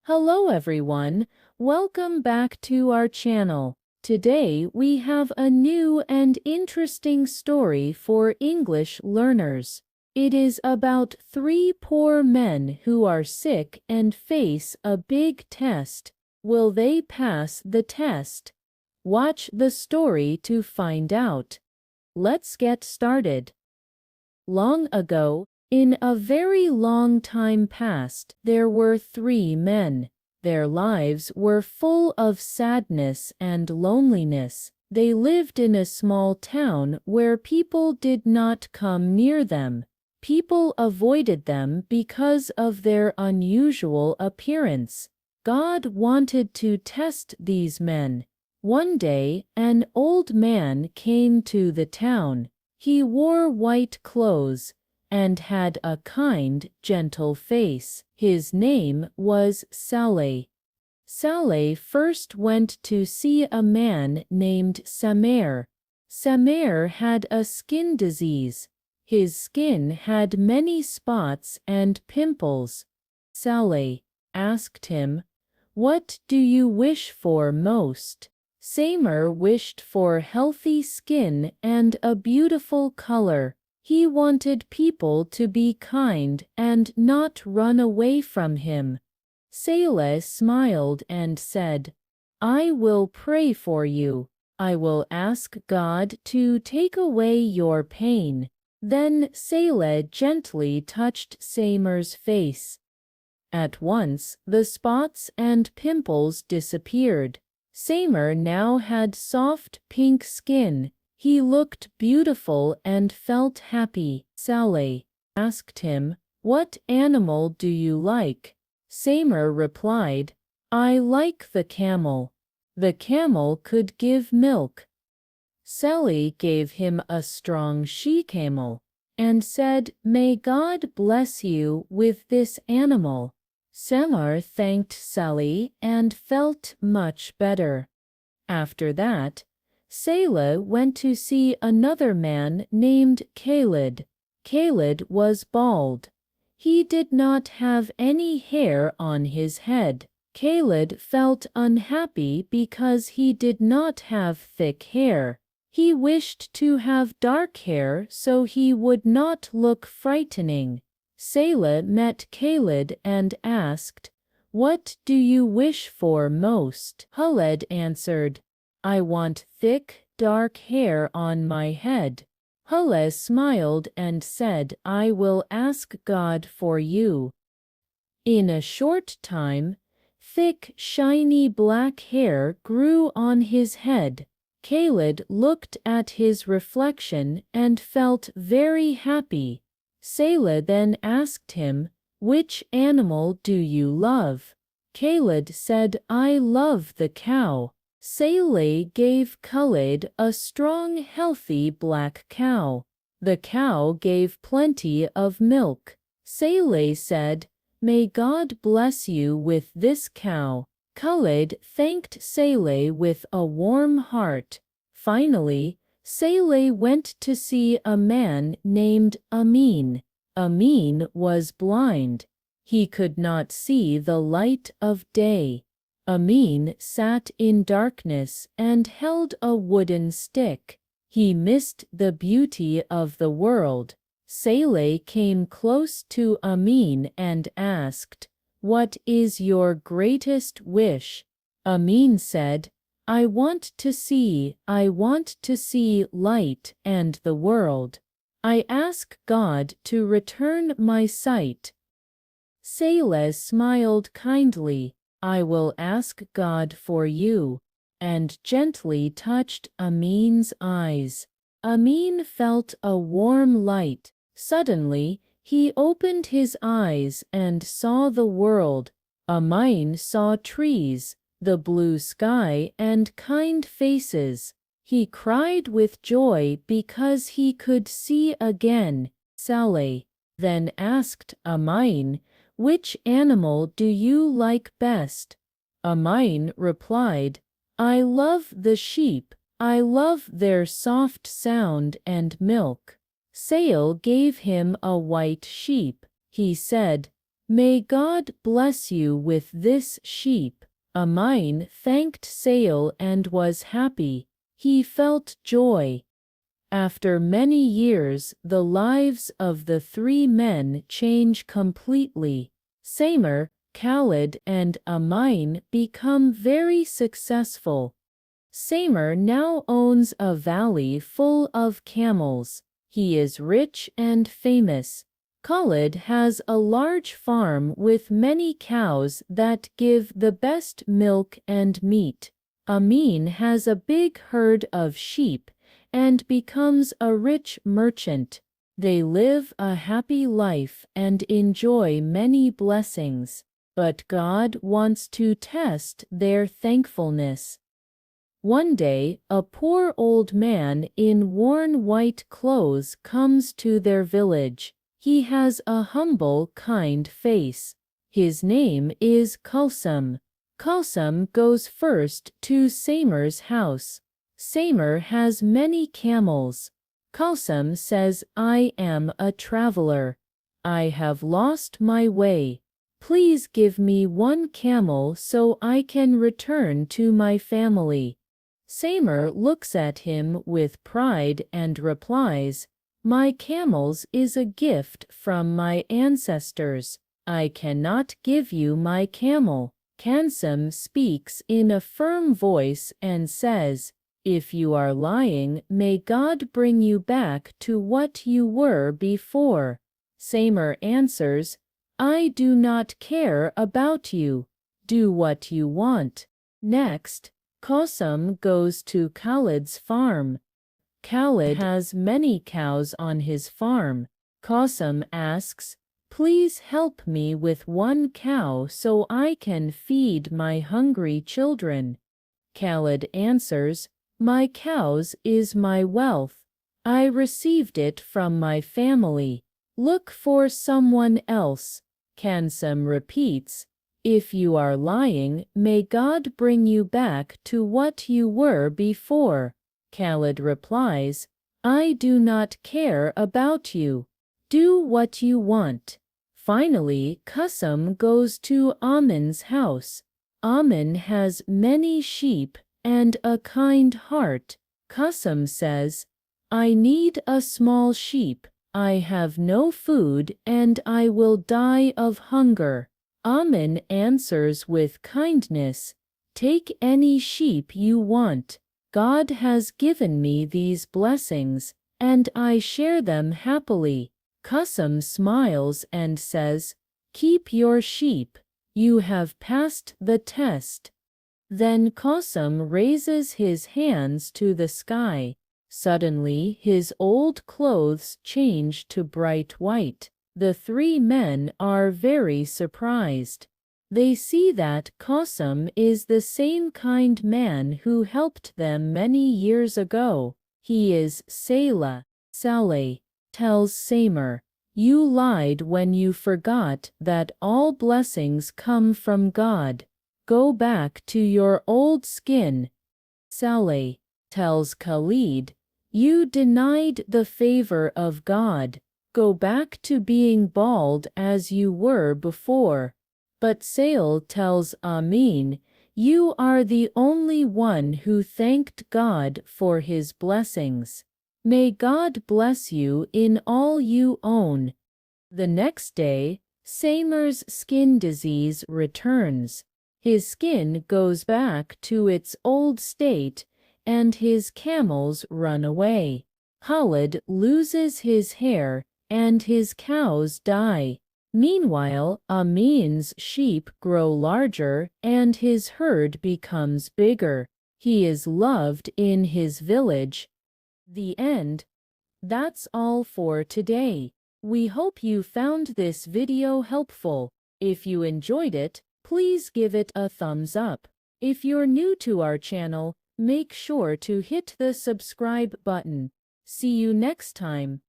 Hello everyone, welcome back to our channel. Today we have a new and interesting story for English learners. It is about three poor men who are sick and face a big test. Will they pass the test? Watch the story to find out. Let's get started. Long ago, in a very long time past, there were three men. Their lives were full of sadness and loneliness. They lived in a small town where people did not come near them. People avoided them because of their unusual appearance. God wanted to test these men. One day, an old man came to the town. He wore white clothes and had a kind, gentle face. His name was Saleh. Saleh first went to see a man named Samer. Samer had a skin disease. His skin had many spots and pimples. Saleh asked him, "What do you wish for most?" Samer wished for healthy skin and a beautiful color. He wanted people to be kind and not run away from him. Saleh smiled and said, "I will pray for you. I will ask God to take away your pain." Then Saleh gently touched Samer's face. At once, the spots and pimples disappeared. Samer now had soft pink skin. He looked beautiful and felt happy. Saleh asked him, "What animal do you like?" Samer replied, "I like the camel. The camel could give milk." Saleh gave him a strong she-camel and said, "May God bless you with this animal." Samer thanked Saleh and felt much better. After that, Saleh went to see another man named Khalid. Khalid was bald. He did not have any hair on his head. Khalid felt unhappy because he did not have thick hair. He wished to have dark hair so he would not look frightening. Saleh met Khalid and asked, "What do you wish for most?" Khalid answered, "I want thick, dark hair on my head." Khalid smiled and said, "I will ask God for you." In a short time, thick, shiny black hair grew on his head. Khalid looked at his reflection and felt very happy. Saleh then asked him, "Which animal do you love?" Khalid said, "I love the cow." Saleh gave Khalid a strong, healthy black cow. The cow gave plenty of milk. Saleh said, "May God bless you with this cow." Khalid thanked Saleh with a warm heart. Finally, Saleh went to see a man named Amin. Amin was blind. He could not see the light of day. Amin sat in darkness and held a wooden stick. He missed the beauty of the world. Saleh came close to Amin and asked, "What is your greatest wish?" Amin said, I want to see light and the world. I ask God to return my sight." Saleh smiled kindly. "I will ask God for you," and gently touched Amin's eyes. Amin felt a warm light. Suddenly, he opened his eyes and saw the world. Amin saw trees, the blue sky, and kind faces. He cried with joy because he could see again. Saleh then asked Amin, "Which animal do you like best?" Amin replied, "I love the sheep. I love their soft sound and milk." Saleh gave him a white sheep. He said, "May God bless you with this sheep." Amin thanked Sail and was happy. He felt joy. After many years, the lives of the three men change completely. Samer, Khalid, and Amin become very successful. Samer now owns a valley full of camels. He is rich and famous. Khalid has a large farm with many cows that give the best milk and meat. Amin has a big herd of sheep and becomes a rich merchant. They live a happy life and enjoy many blessings. But God wants to test their thankfulness. One day, a poor old man in worn white clothes comes to their village. He has a humble, kind face. His name is Kulsum. Kulsum goes first to Samer's house. Samer has many camels. Kulsum says, "I am a traveler. I have lost my way. Please give me one camel so I can return to my family." Samer looks at him with pride and replies, "My camels is a gift from my ancestors. I cannot give you my camel." Kulsum speaks in a firm voice and says, "If you are lying, may God bring you back to what you were before." Samer answers, "I do not care about you. Do what you want." Next, Kulsum goes to Khalid's farm. Khalid has many cows on his farm. Kulsum asks, "Please help me with one cow so I can feed my hungry children." Khalid answers, "My cows is my wealth. I received it from my family. Look for someone else." Kulsum repeats, "If you are lying, may God bring you back to what you were before." Khalid replies, "I do not care about you. Do what you want." Finally, Kulsum goes to Amin's house. Amin has many sheep and a kind heart. Kulsum says, "I need a small sheep. I have no food and I will die of hunger." Amin answers with kindness, "Take any sheep you want. God has given me these blessings, and I share them happily." Kulsum smiles and says, "Keep your sheep. You have passed the test." Then Kulsum raises his hands to the sky. Suddenly his old clothes change to bright white. The three men are very surprised. They see that Kulsum is the same kind man who helped them many years ago. He is Saleh. Saleh tells Samer, "You lied when you forgot that all blessings come from God. Go back to your old skin." Saleh tells Khalid, "You denied the favor of God. Go back to being bald as you were before." But Sail tells Amin, "You are the only one who thanked God for his blessings. May God bless you in all you own." The next day, Samer's skin disease returns. His skin goes back to its old state, and his camels run away. Khalid loses his hair, and his cows die. Meanwhile, Amin's sheep grow larger, and his herd becomes bigger. He is loved in his village. The end. That's all for today. We hope you found this video helpful. If you enjoyed it, please give it a thumbs up. If you're new to our channel, make sure to hit the subscribe button. See you next time.